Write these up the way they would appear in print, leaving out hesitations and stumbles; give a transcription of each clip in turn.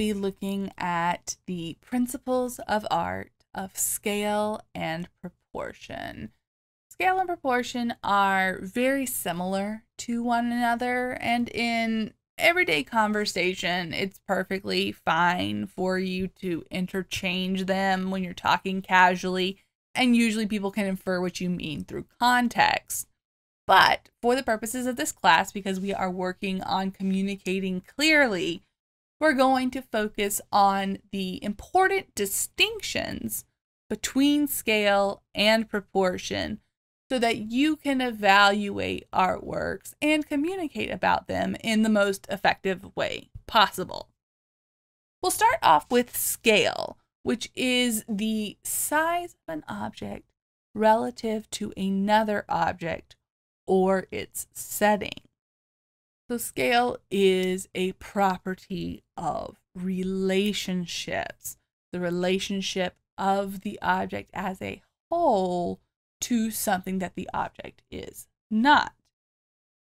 be looking at the principles of art of scale and proportion. Scale and proportion are very similar to one another, and in everyday conversation, it's perfectly fine for you to interchange them when you're talking casually, and usually people can infer what you mean through context. But for the purposes of this class, because we are working on communicating clearly, we're going to focus on the important distinctions between scale and proportion so that you can evaluate artworks and communicate about them in the most effective way possible. We'll start off with scale, which is the size of an object relative to another object or its setting. So scale is a property of relationships, the relationship of the object as a whole to something that the object is not.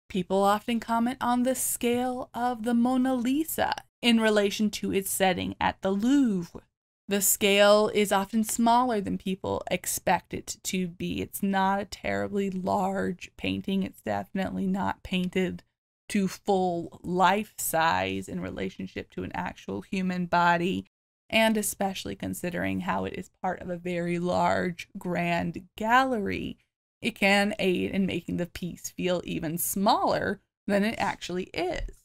People often comment on the scale of the Mona Lisa in relation to its setting at the Louvre. The scale is often smaller than people expect it to be. It's not a terribly large painting. It's definitely not painted to full life size in relationship to an actual human body, and especially considering how it is part of a very large, grand gallery, it can aid in making the piece feel even smaller than it actually is.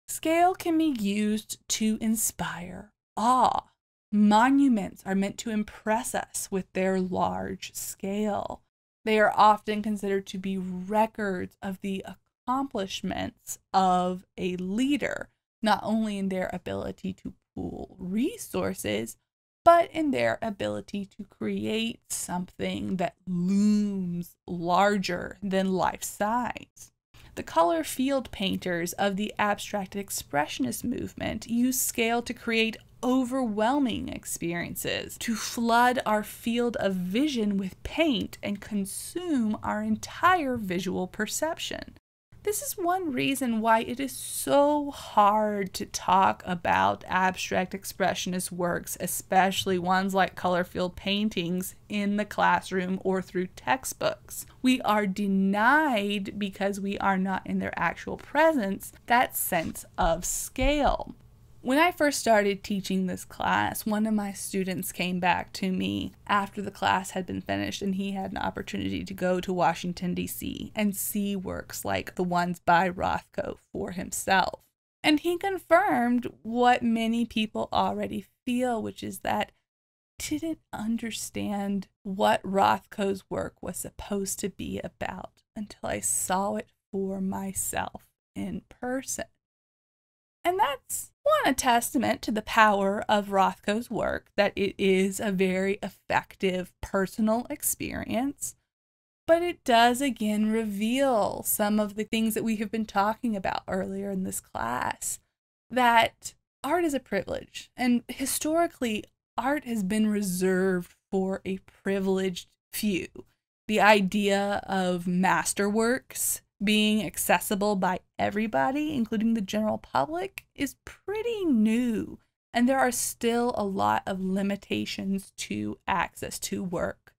Scale can be used to inspire awe. Monuments are meant to impress us with their large scale. They are often considered to be records of the accomplishments of a leader, not only in their ability to pool resources, but in their ability to create something that looms larger than life size. The color field painters of the abstract expressionist movement use scale to create overwhelming experiences, to flood our field of vision with paint and consume our entire visual perception. This is one reason why it is so hard to talk about abstract expressionist works, especially ones like color field paintings, in the classroom or through textbooks. We are denied, because we are not in their actual presence, that sense of scale. When I first started teaching this class, one of my students came back to me after the class had been finished, and he had an opportunity to go to Washington, D.C. and see works like the ones by Rothko for himself. And he confirmed what many people already feel, which is that I didn't understand what Rothko's work was supposed to be about until I saw it for myself in person. And that's a testament to the power of Rothko's work, that it is a very effective personal experience, but it does again reveal some of the things that we have been talking about earlier in this class, that art is a privilege, and historically art has been reserved for a privileged few. The idea of masterworks being accessible by everybody, including the general public, is pretty new, and there are still a lot of limitations to access to work.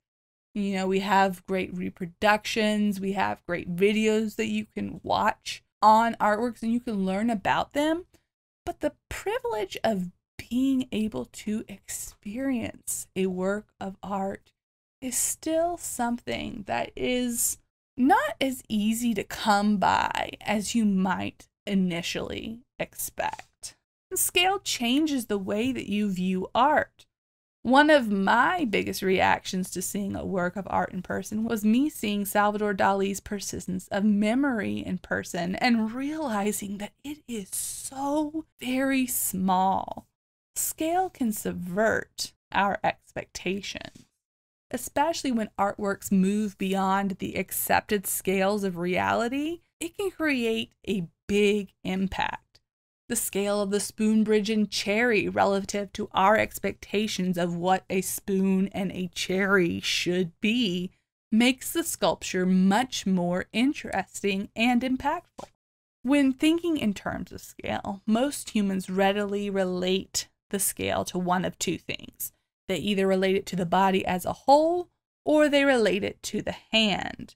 You know, we have great reproductions, we have great videos that you can watch on artworks and you can learn about them, but the privilege of being able to experience a work of art is still something that is not as easy to come by as you might initially expect. Scale changes the way that you view art. One of my biggest reactions to seeing a work of art in person was me seeing Salvador Dali's Persistence of Memory in person and realizing that it is so very small. Scale can subvert our expectations, especially when artworks move beyond the accepted scales of reality. It can create a big impact. The scale of the spoon bridge and cherry relative to our expectations of what a spoon and a cherry should be makes the sculpture much more interesting and impactful. When thinking in terms of scale, most humans readily relate the scale to one of two things. They either relate it to the body as a whole, or they relate it to the hand.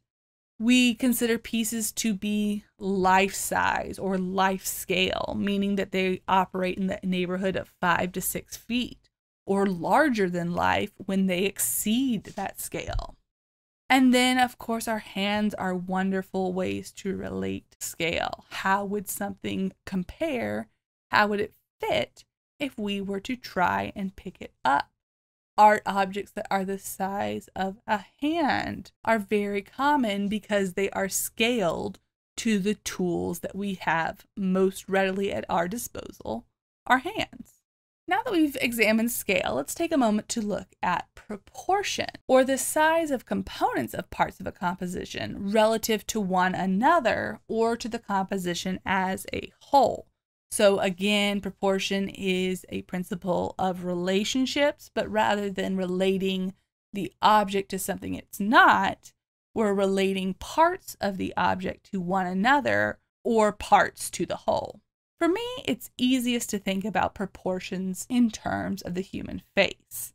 We consider pieces to be life size or life scale, meaning that they operate in the neighborhood of 5 to 6 feet, or larger than life when they exceed that scale. And then, of course, our hands are wonderful ways to relate scale. How would something compare? How would it fit if we were to try and pick it up? Art objects that are the size of a hand are very common because they are scaled to the tools that we have most readily at our disposal, our hands. Now that we've examined scale, let's take a moment to look at proportion, or the size of components of parts of a composition relative to one another or to the composition as a whole. So again, proportion is a principle of relationships, but rather than relating the object to something it's not, we're relating parts of the object to one another or parts to the whole. For me, it's easiest to think about proportions in terms of the human face.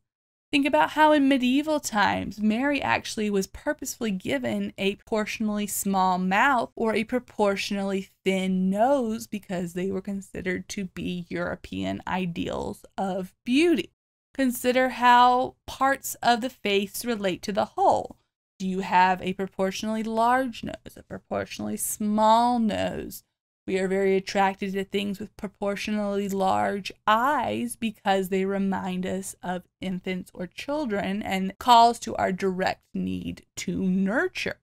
Think about how in medieval times, Mary actually was purposefully given a proportionally small mouth or a proportionally thin nose because they were considered to be European ideals of beauty. Consider how parts of the face relate to the whole. Do you have a proportionally large nose, a proportionally small nose? We are very attracted to things with proportionally large eyes because they remind us of infants or children and calls to our direct need to nurture.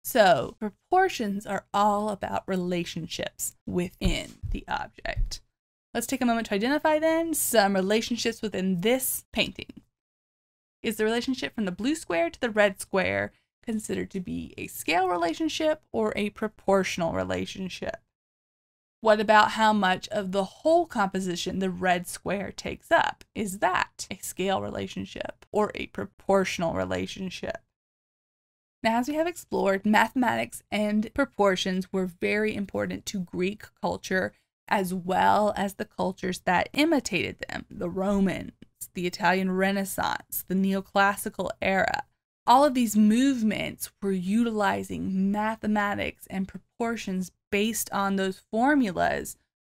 So proportions are all about relationships within the object. Let's take a moment to identify then some relationships within this painting. Is the relationship from the blue square to the red square considered to be a scale relationship or a proportional relationship? What about how much of the whole composition the red square takes up? Is that a scale relationship or a proportional relationship? Now, as we have explored, mathematics and proportions were very important to Greek culture as well as the cultures that imitated them, the Romans, the Italian Renaissance, the neoclassical era. All of these movements were utilizing mathematics and proportions based on those formulas,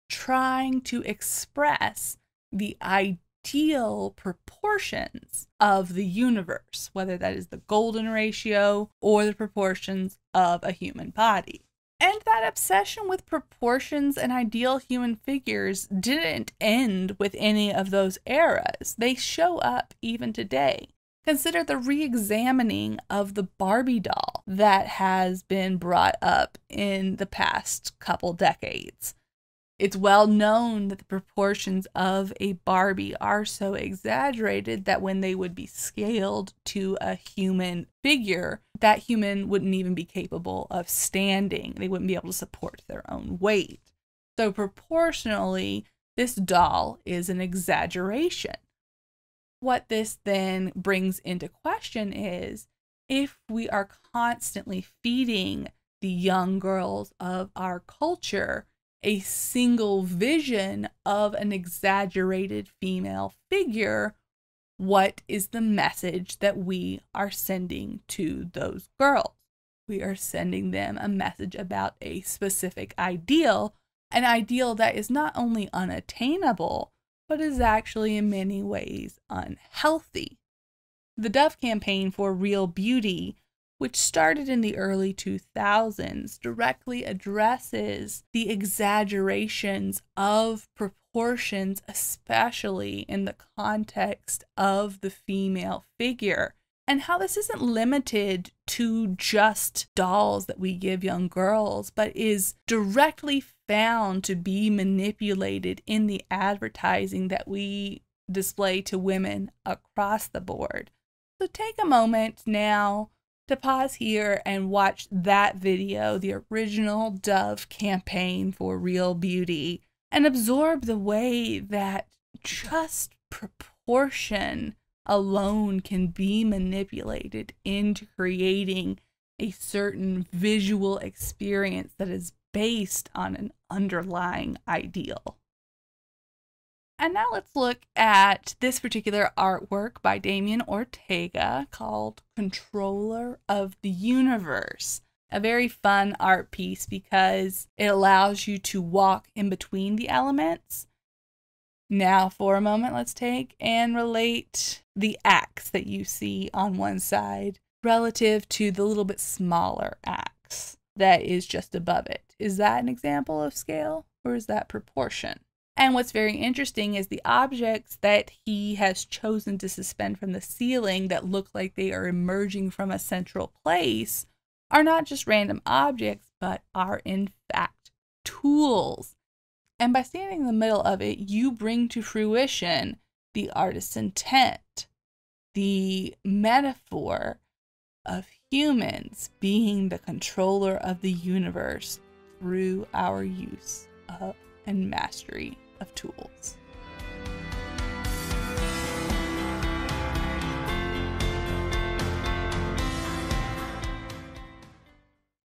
trying to express the ideal proportions of the universe, whether that is the golden ratio or the proportions of a human body. And that obsession with proportions and ideal human figures didn't end with any of those eras. They show up even today. Consider the re-examining of the Barbie doll that has been brought up in the past couple decades. It's well known that the proportions of a Barbie are so exaggerated that when they would be scaled to a human figure, that human wouldn't even be capable of standing. They wouldn't be able to support their own weight. So proportionally, this doll is an exaggeration. What this then brings into question is if we are constantly feeding the young girls of our culture a single vision of an exaggerated female figure, what is the message that we are sending to those girls? We are sending them a message about a specific ideal, an ideal that is not only unattainable, but is actually in many ways unhealthy. The Dove campaign for real beauty, which started in the early 2000s, directly addresses the exaggerations of proportions, especially in the context of the female figure, and how this isn't limited to just dolls that we give young girls, but is directly found to be manipulated in the advertising that we display to women across the board. So take a moment now to pause here and watch that video, the original Dove campaign for real beauty, and absorb the way that just proportion alone can be manipulated into creating a certain visual experience that is based on an underlying ideal. And now let's look at this particular artwork by Damien Ortega called Controller of the Universe. A very fun art piece because it allows you to walk in between the elements. Now for a moment, let's take and relate the axe that you see on one side relative to the little bit smaller axe that is just above it. Is that an example of scale or is that proportion? And what's very interesting is the objects that he has chosen to suspend from the ceiling that look like they are emerging from a central place are not just random objects, but are in fact tools. And by standing in the middle of it, you bring to fruition the artist's intent, the metaphor of humans being the controller of the universe through our use of and mastery of tools.